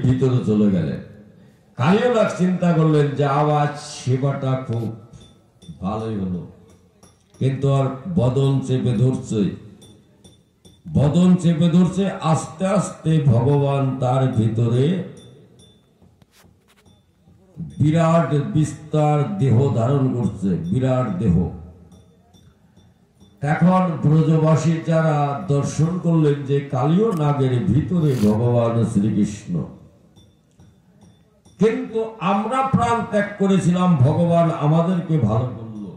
ভিতরে চলে গেলেন। কালিয়ানাগ চিন্তা করলেন যে আওয়াজ সেবাটা খুব ভালোই হলো, কিন্তু আর বদন চেপে ধরছে। আস্তে আস্তে ভগবান তার ভিতরে বিরাট বিস্তার দেহ ধারণ করছে, বিরাট দেহ। এখন ব্রজবাসী যারা দর্শন করলেন যে কালিয়ানাগের ভিতরে ভগবান শ্রীকৃষ্ণ, কিন্তু আমরা প্রাণ ত্যাগ করেছিলাম, ভগবান আমাদেরকে ভালো করলো,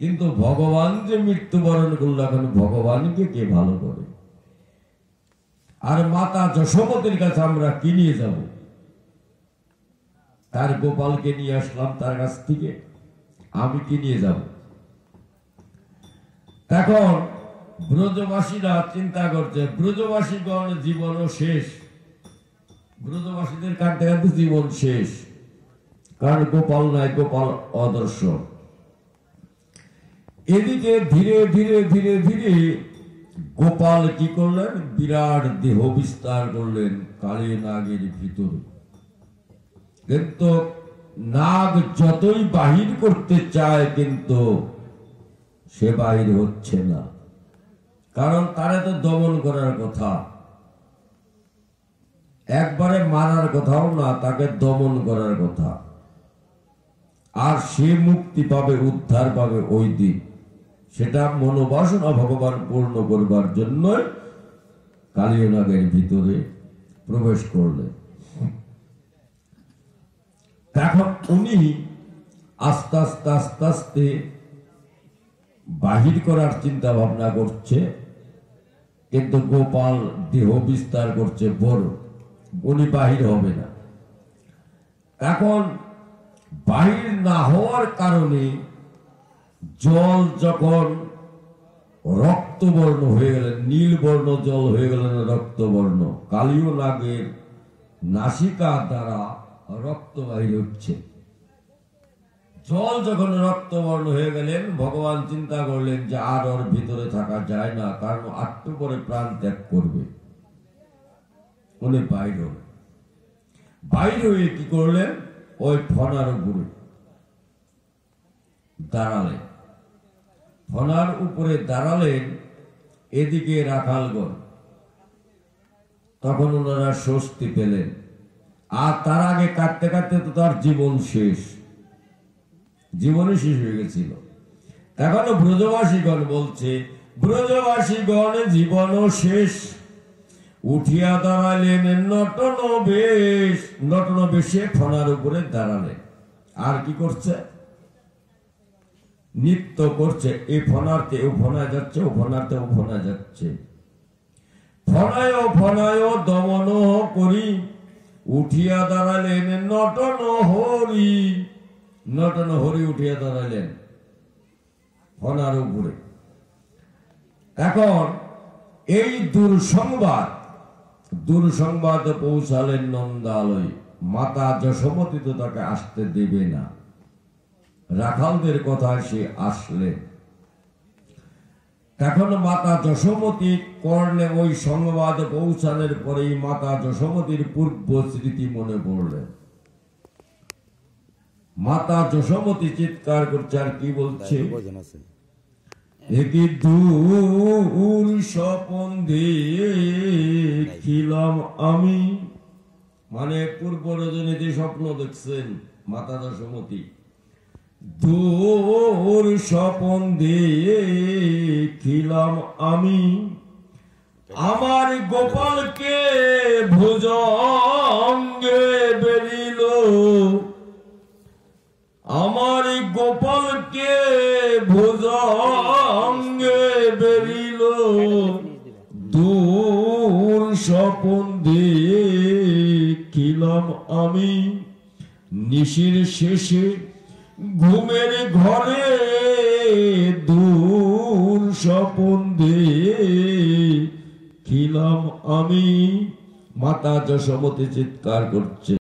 কিন্তু ভগবান যে মৃত্যুবরণ করলো, এখন ভগবানকে কে ভালো করে? আর মাতা যশোমতীর কাছে আমরা কি নিয়ে যাব? তার গোপালকে নিয়ে আসলাম তার কাছ থেকে, আমি কি নিয়ে যাব? এখন ব্রজবাসীরা চিন্তা করছে, ব্রজবাসীগণ জীবনও শেষ, ব্রজবাসীদের কাঁদতে কাঁদতে জীবন শেষ, কারণ গোপাল নাই, গোপাল অদর্শ। এদিকে ধীরে ধীরে ধীরে ধীরে গোপাল কি করলেন? বিরাট দেহ বিস্তার করলেন কালিয়ানাগের ভিতরে। কিন্তু নাগ যতই বাহির করতে চায়, কিন্তু সে বাহির হচ্ছে না, কারণ তারে তো দমন করার কথা, একবারে মারার কথাও না, তাকে দমন করার কথা। আর সে মুক্তি পাবে, উদ্ধার পাবে ওই দিন। সেটা মনোবাসনা ভগবান পূর্ণ করবার জন্য কালিয়ানাগের ভিতরে প্রবেশ করলেন। এখন উনি আস্তে আস্তে আস্তে আস্তে বাহির করার চিন্তা ভাবনা করছে, কিন্তু গোপাল দেহ বিস্তার করছে বড়, উনি বাহির হবে না। এখন বাহির না হওয়ার কারণে জল যখন রক্তবর্ণ হয়ে গেলেন, নীল বর্ণ জল হয়ে গেলেন রক্তবর্ণ, কালিয়ানাগের নাসিকা দ্বারা রক্ত বাহির হচ্ছে। জল যখন রক্তবর্ণ হয়ে গেলেন, ভগবান চিন্তা করলেন যে আর ওর ভিতরে থাকা যায় না, কারণ একটু পরে প্রাণ ত্যাগ করবে। উনি বাইরে হয়ে কি করলেন? ওই ফনার উপরে দাঁড়ালেন। ফনার উপরে দাঁড়ালেন, এদিকে রাখালগণ। তখন ওনারা স্বস্তি পেলেন। আর তার আগে কাঁদতে কাঁদতে তো তার জীবন শেষ, জীবনই শেষ হয়ে গেছিল। এখনো ব্রজবাসীগণ বলছে, ব্রজবাসীগণ জীবনও শেষ, উঠিয়া দাঁড়ালেন নটন বেশে ফনার উপরে দাঁড়ালেন। আর কি করছে? নৃত্য করছে। এই ফনার্থে ও ফনা যাচ্ছে, ও ফনার্থে ও ফনা যাচ্ছে। ফনায় দমন করি, উঠিয়া দাঁড়ালেন নটন হরি উঠিয়া দাঁড়ালেন ফনার উপরে। এখন এই দুঃসংবাদ পৌঁছালেন নন্দালয়। মাতা যশোমতী তো তাকে আসতে দেবে না, রাখালদের কথায় সে আসলেন। এখন মাতা যশোমতী কর্ণে ওই সংবাদ পৌঁছানোর পরেই মাতা যশোমতীর পূর্ব স্মৃতি মনে পড়লেন। মাতা যশোমতী চিৎকার করছে, আর কি বলছে? একই দূর স্বপন দেখিলাম আমি, মানে পূর্ব রজনীতে স্বপ্ন দেখছেন মাতা যশোমতী। দূর স্বপন দেখিলাম আমি, আমার গোপালকে ভুজঙ্গে বেরিল, আমার গোপালকে ভুজঙ্গে বেরিল, দূর স্বপন দেখিলাম আমি, নিশির শেষে ঘুমের ঘরে দূর স্বপন দেখিলাম আমি। মাতা যশোমতী চিৎকার করছে।